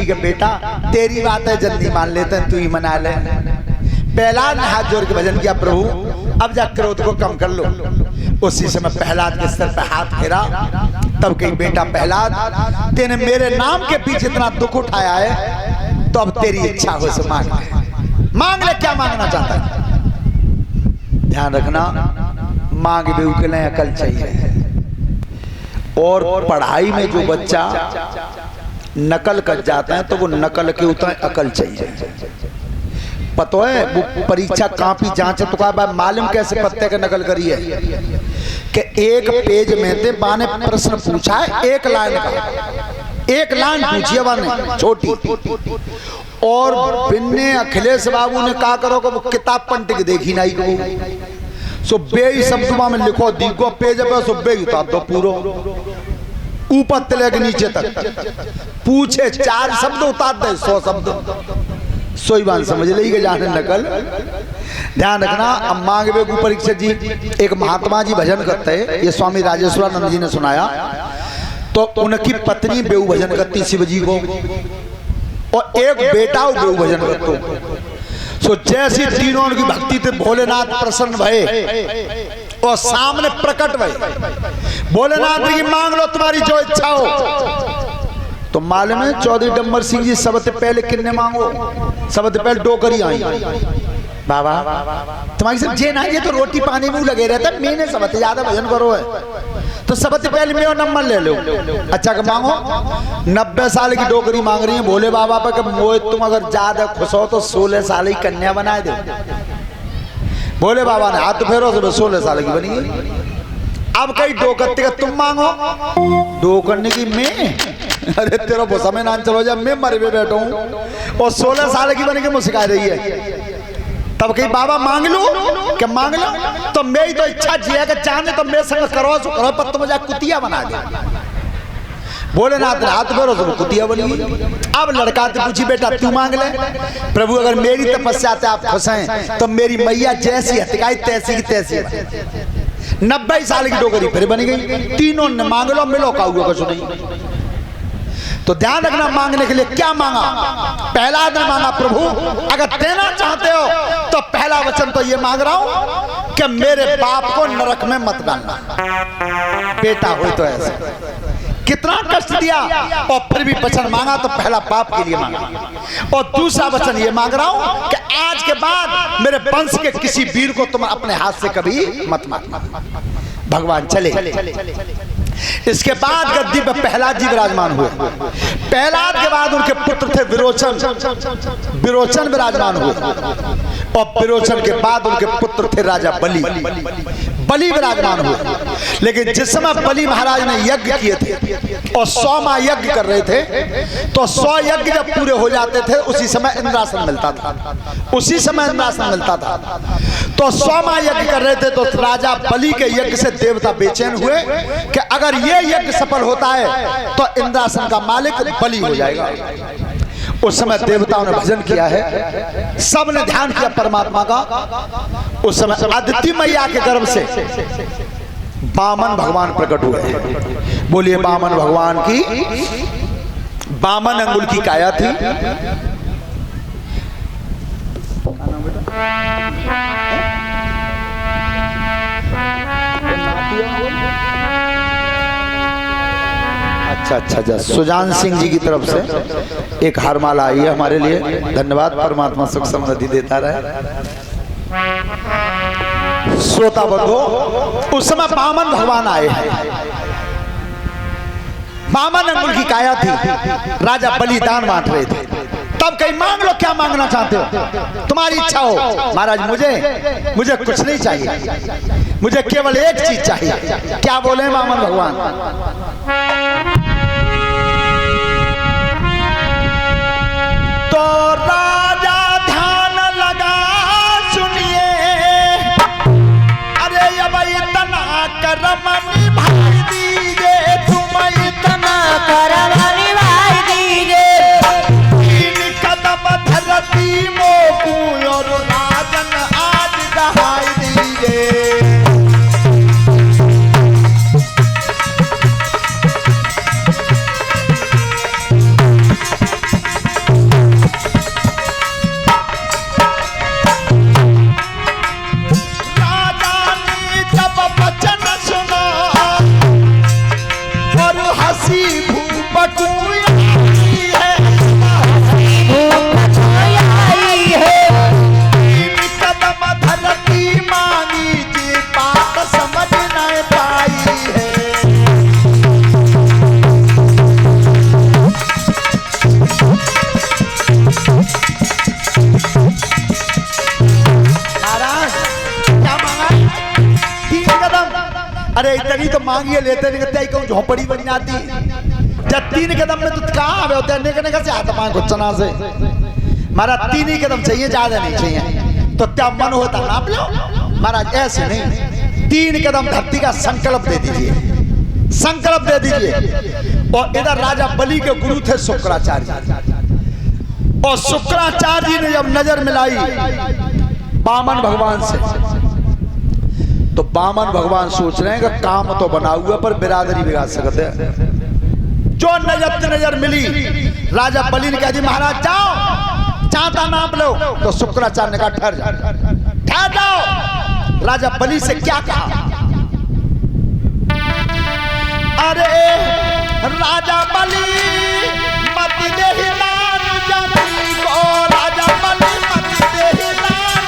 ठीक है बेटा, तेरी बात है, जल्दी मान लेते हैं, तू ही मना ले। प्रहलाद ने हाथ जोड़ के भजन किया, प्रभु अब जा क्रोध को कम कर लो। उसी समय प्रहलाद के सर पे हाथ फेरा। तब कही, बेटा प्रहलाद, तेने मेरे नाम के पीछे इतना दुख उठाया है, तो अब तेरी इच्छा हो सो मांग ले, मांग ले, क्या मांगना चाहता है। ध्यान रखना, मांग भी के लिए अकल चाहिए। और पढ़ाई में जो बच्चा नकल कर जाता है तो वो नकल के उतना अकल चाहिए। पता है वो परीक्षा कापी जांचे तो कहा मालूम कैसे पत्ते का नकल करी है कि एक पेज में थे बाने प्रश्न पूछा है, एक लाइन का, एक लाइन पूछी है बाने छोटी, और बिन्ने अखिलेश बाबू ने कहा करो कि वो किताब पंट के देखी नहीं को सो बे शब्दों में लिखो, दीगो पेज पे सो बे उतार दो पूरो ऊपर तले के नीचे तक, पूछे 4 शब्द उतार दे 100 शब्द, सोई बात समझ लेगी जाने नकल। ध्यान रखना। अब मांग बेगू परीक्षा जी, एक महात्मा जी भजन करते हैं, ये स्वामी राजेश्वरानंद जी ने सुनाया, तो उनकी पत्नी बेऊ भजन करती शिव जी को, और एक बेटा बेऊ भजन करते। सो जैसी तीनों उनकी भक्ति थे, भोलेनाथ प्रसन्न भये और सामने प्रकट भये। भोलेनाथ की मांग लो तुम्हारी जो इच्छा हो। तो मालूम है चौधरी डम्बर सिंह जी सबसे पहले किन्ने मांगो, सबसे पहले डोकरी आई। बाबा तुम्हारी सब जे ना, ये तो रोटी पानी में लगे रहता है, मैंने सबसे ज्यादा भजन करो है, तो सबसे पहले मेरा नंबर ले लो। अच्छा का मांगो, 90 साल की डोकरी मांग रही है भोले बाबा पर, मोए तुम अगर ज्यादा खुश हो तो 16 साल की कन्या बना दो। भोले बाबा ने हाथ फेरो तो 16 साल की बनी गई। अब कई डोकरते का तुम मांगो, डोकरने की मैं, अरे तेरा भोसा में नाम चलो जा, मैं मरे हुए बैठा हूँ और 16 साल की बन के मुझे सिखा रही है। तब कहीं बाबा मांग लो, क्या मांग लो, तो मेरी तो इच्छा जिया कि चाहने तो मेरे संग करो सो करो, पर तुम मुझे कुतिया बना दे। भोलेनाथ ने हाथ फेरो तो कुतिया बनी। अब लड़का तो पूछी, बेटा तू मांग ले। प्रभु अगर मेरी तपस्या से आप खुश हैं तो मेरी मैया जैसी हथिकाई तैसी की तैसी। 90 साल की डोकरी फिर बन गई। तीनों ने मांग लो, मिलो का हुआ कुछ नहीं। तो ध्यान रखना, मांगने के लिए क्या मांगा। पहला ने मांगा, प्रभु अगर देना चाहते हो तो पहला वचन तो ये मांग रहा हूं कि मेरे बाप को नरक में मत डालना। बेटा हो तो ऐसा कितना कष्ट दिया, और फिर भी वचन मांगा तो पहला बाप के लिए मांगा। और दूसरा वचन ये मांग रहा हूं कि आज के बाद मेरे वंश के किसी वीर को तुम अपने हाथ से कभी मत मारना। भगवान चले। इसके बाद गद्दी पर प्रहलाद जी विराजमान हुए। प्रहलाद के बाद उनके पुत्र थे विरोचन, विरोचन विराजमान हुए, और विरोचन के बाद उनके पुत्र थे राजा बलि, बलि विराजमान हुए। लेकिन जिस समय बलि महाराज ने यज्ञ किए थे और 100 माह यज्ञ कर रहे थे, तो 100 यज्ञ जब पूरे हो जाते थे उसी समय इंद्रासन मिलता था, उसी समय इंद्रासन मिलता था। तो 100 माह यज्ञ कर रहे थे, तो राजा बलि के यज्ञ से देवता बेचैन हुए कि अगर ये यज्ञ सफल होता है तो इंद्रासन का मालिक बलि हो जाएगा। उस समय देवताओं ने भजन किया है, सब ने ध्यान किया परमात्मा का। उस समय अदिति मैया के गर्भ से वामन भगवान प्रकट हुए। बोलिए वामन भगवान की। वामन अंगुल की काया थी। अच्छा, सुजान सिंह जी की तरफ से एक हारमाला आई है हमारे लिए। धन्यवाद, परमात्मा सुख समृद्धि देता रहे। श्रोता बंधो, उस समय वामन भगवान आए हैं। वामन अंगुल की काया थी, राजा बलिदान बांट रहे थे। तब कहीं मांग लो, क्या मांगना चाहते हो, तुम्हारी इच्छा हो। महाराज मुझे कुछ नहीं चाहिए, मुझे केवल एक चीज चाहिए। क्या बोले वामन भगवान? तो राजा ध्यान लगा सुनिए, अरे अब इतना कर्म निभाई दीजिए, तुम इतना कर्म निभाई दीजिए। 3 कदम धरती मोकू और राजन आज दहाई दीजिए। मांगिए लेते नहीं कहते कहूँ झोपड़ी बन जाती जब 3 कदम में तो कहाँ आवे होते हैं से हाथ पाए गुच्छना से महाराज 3 ही कदम चाहिए, ज्यादा नहीं चाहिए। तो क्या मन होता नाप लो महाराज, ऐसे नहीं 3 कदम धरती का संकल्प दे दीजिए, संकल्प दे दीजिए। और इधर राजा बलि के गुरु थे शुक्राचार्य, और शुक्राचार्य जी ने जब नजर मिलाई वामन भगवान से, तो वामन भगवान सोच रहे हैं कि काम तो बना हुआ पर बिरादरी बिगाड़ सकते हैं। जो नजर मिली राजा बलि ने कहा जी महाराज जाओ, चाहता नाप लो। तो शुक्राचार्य ने कहा ठहर जाओ। राजा बलि से क्या कहा, अरे राजा बलि मत देहि दान जमी को, राजा बलि मत देहि दान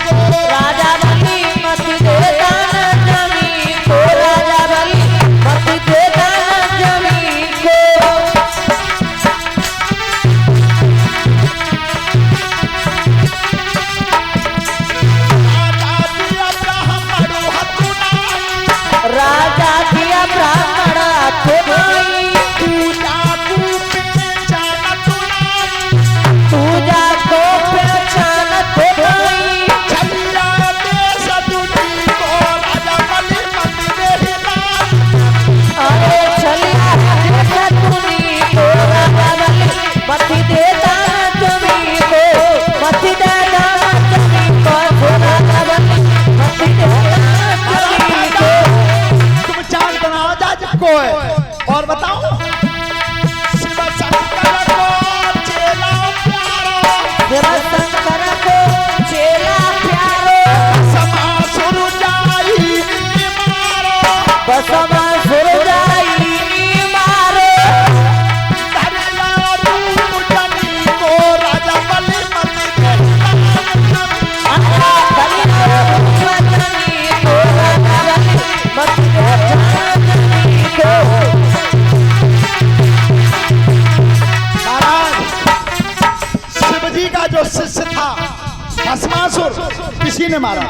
को, राजा बलि मत दे दान जमी को, राजा बलि मत दे दान जमी को। राजा दिया ब्राह्मण हाथों भाई, पूजा को पहचानत भाई, छलिया देश दुनी को, राजा बलि मत देहि दान। अरे छलिया देश दुनी को, राजा बलि मत दे दान जमी को, मत दे दान जमी को, राजा बलि मत दे दान जमी को। तुम चांद बनाओ जाज को है। और बताओ शिव शंकर को चेला प्यारो, शिव शंकर को चेला प्यारो, समासुर जाई मारो, बसमासुर जाई मारो, धरिया रूप जनी को, राजा बलि मत देहि दान। धरिया रूप जनी को, राजा बलि मत दे दान जमी को। महाराज शिव जी का जो शिष्य था भस्मासुर, किसी ने मारा।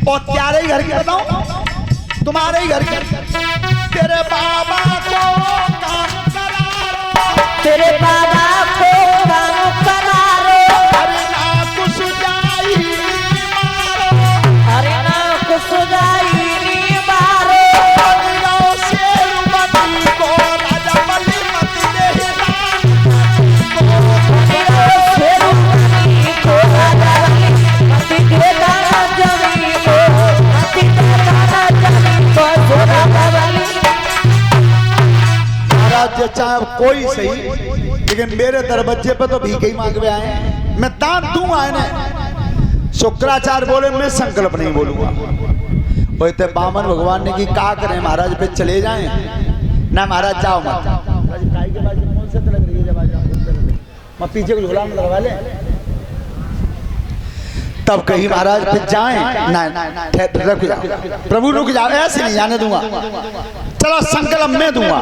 और त्यारे ही घर की बताओ, तुम्हारे ही घर की, तेरे बाबा को काम करारो, तेरे बाबा को काम करारो, हरि ना कुछ जाई मारो, हरि ना कुछ जाई मारो, हरियो शेर बनी को, राजा बलि मत देहि दान शेर बनी को, राजा बलि मत दे दान जमी को, मत दे दान जमी को, राजा बलि। महाराज चाहे कोई सही, लेकिन मेरे दरवाजे पे तो भीख ही मांगवे आए हैं, मैं दान दूं आए ने। शुक्राचार्य बोले मैं संकल्प नहीं बोलूंगा। बोलते वामन भगवान ने कि क्या करें महाराज, पे चले जाएं ना महाराज, जाओ मत। मैं पीछे को झोला में लगवा ले, तब कहीं महाराज फिर जाएं ना, रुक जाओ प्रभु, रुक जाओ, ऐसे नहीं जाने दूंगा, चलो संकल्प मैं दूंगा।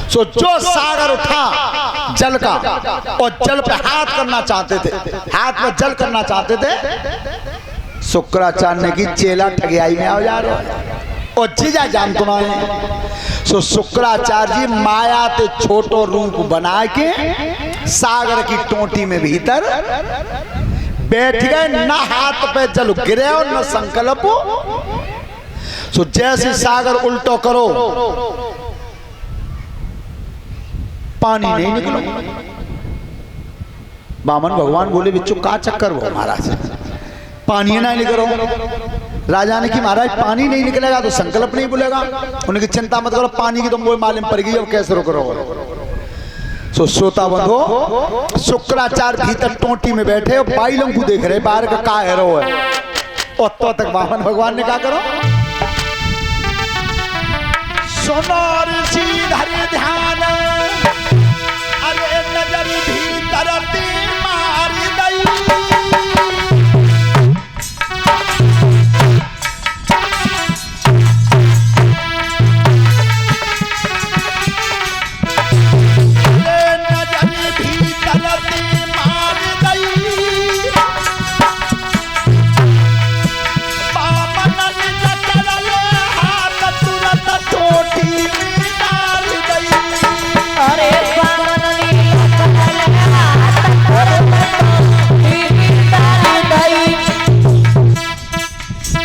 सो जो सागर उठा जल का, और जल पे हाथ करना चाहते थे, हाथ में जल करना चाहते थे, शुक्राचार्य ने की चेला ठगियाई में आओ जा रहा है, और जीजा जान तो ना है। सो शुक्राचार्य जी माया ते छोटो रूप बना के सागर की टोटी में भीतर बैठ गए, न हाथ पे जल गिरे और न संकल्प। सो जैसे सागर उल्टो करो पानी नहीं निकलो। वामन भगवान बोले बिच्चू का चक्कर वो महाराज, पानी नहीं निकलो। राजा ने कि महाराज पानी नहीं निकलेगा तो संकल्प नहीं बोलेगा। उनकी चिंता मत करो, पानी की तो वो मालूम पड़ गई, अब कैसे रोक रहो। सो श्रोता बंधो, शुक्राचार्य भीतर टोटी में बैठे और बाइलों को देख रहे बाहर का है रो है। और तो तक वामन भगवान ने कहा करो, सुनो ऋषि धरि ध्यान, अरे नजर भीतर ती मार दई।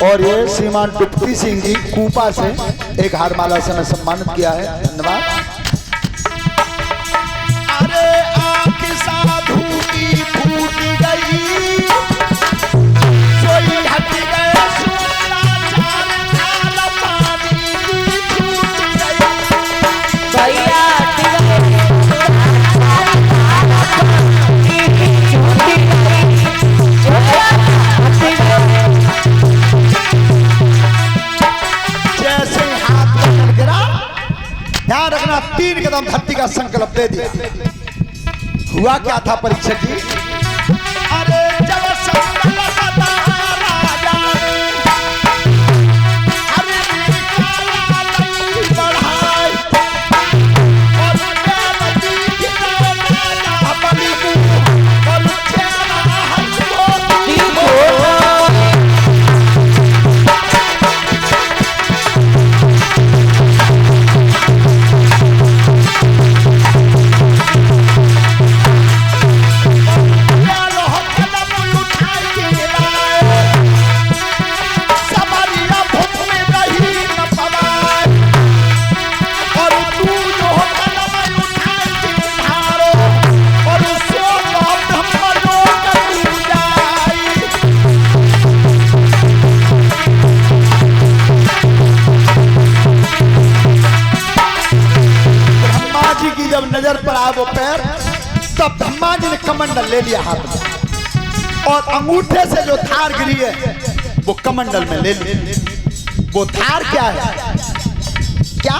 और ये श्रीमान टुप्पी सिंह जी कूपा से एक हारमाला से मैं सम्मानित किया है, धन्यवाद। अरे आँख साधु की फूट गई, सोई हट गए सोना चार थाल पानी की छूट गई। भैया जैसे हाथ पकड़ गिरा, ध्यान रखना 3 कदम धरती का संकल्प दे दिया। हुआ क्या था परीक्षक जी? अरे जब संकल्प था राजा, अरे निकाला नहीं बढ़ाई, और देवती की राजा बलि को, और चेला हमको दी को। नजर पर आया वो पैर, तब ब्रह्मा जी ने कमंडल ले लिया हाथ में, और अंगूठे से जो धार गिरी है वो कमंडल में ले ली। वो धार क्या है? क्या?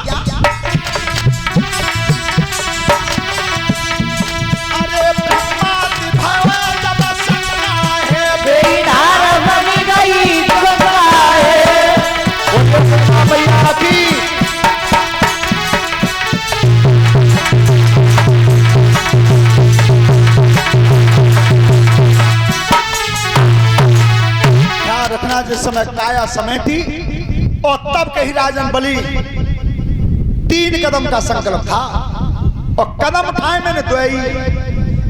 अरे ब्रह्मा की भावा जब सपना है, मेरी धार बन गई गंगा है। वो तो ब्रह्मा मैया की रखना। जिस समय काया समेटी और तब कही राजन बलि 3 कदम का संकल्प था, और कदम उठाए मैंने 2 ही,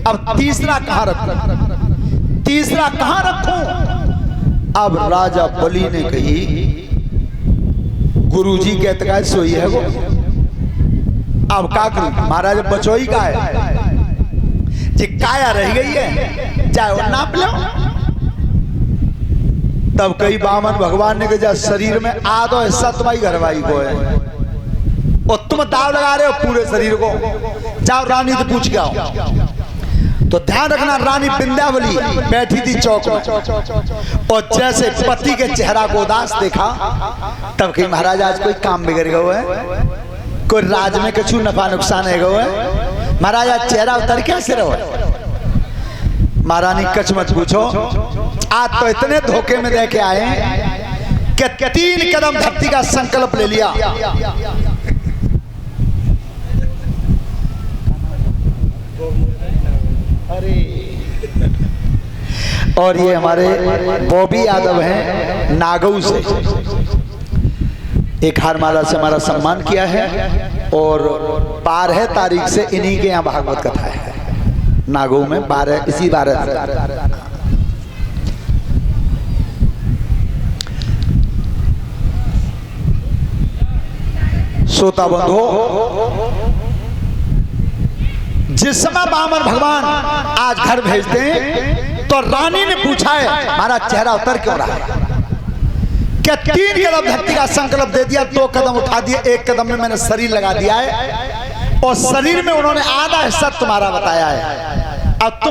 अब तीसरा कहां रखूं? तीसरा कहां रखूं? अब राजा बलि ने कही, गुरुजी कहते का सोई है वो, अब का करूं? महाराज बचोई का है जी, काया रह गई है, चाहे वो नाप लो। तब कई बामन भगवान ने कहा शरीर में आधो हिस्सा तुम्हारी घरवाई को है, और तुम दाव लगा रहे हो पूरे शरीर को, जाओ रानी से पूछ के आओ। तो ध्यान रखना, रानी विंध्यावली बैठी थी चौक में, और जैसे पति के चेहरा को उदास देखा, तब कही महाराज आज कोई काम बिगड़ गया है, कोई राज में कछु नफा नुकसान है गो है, महाराज आज चेहरा उतर कैसे रहो? महारानी कछ मत पूछो, आज तो इतने धोखे में देके आए कि 3 कदम धरती का संकल्प ले लिया। अरे और ये हमारे बॉबी यादव हैं नागऊ से, एक हारमाला से हमारा सम्मान किया है, और 12 तारीख से इन्हीं के यहाँ भागवत कथा है नागऊ में, 12 इसी 12 श्रोता बंधो, जिस समय बामन भगवान आज घर भेजते हैं तो रानी ने पूछा है हमारा चेहरा उतर क्यों रहा है? क्या 3 कदम धरती का संकल्प दे दिया, 2 कदम उठा दिए, 1 कदम में मैंने शरीर लगा दिया है, और शरीर में उन्होंने आधा हिस्सा तुम्हारा बताया है। अब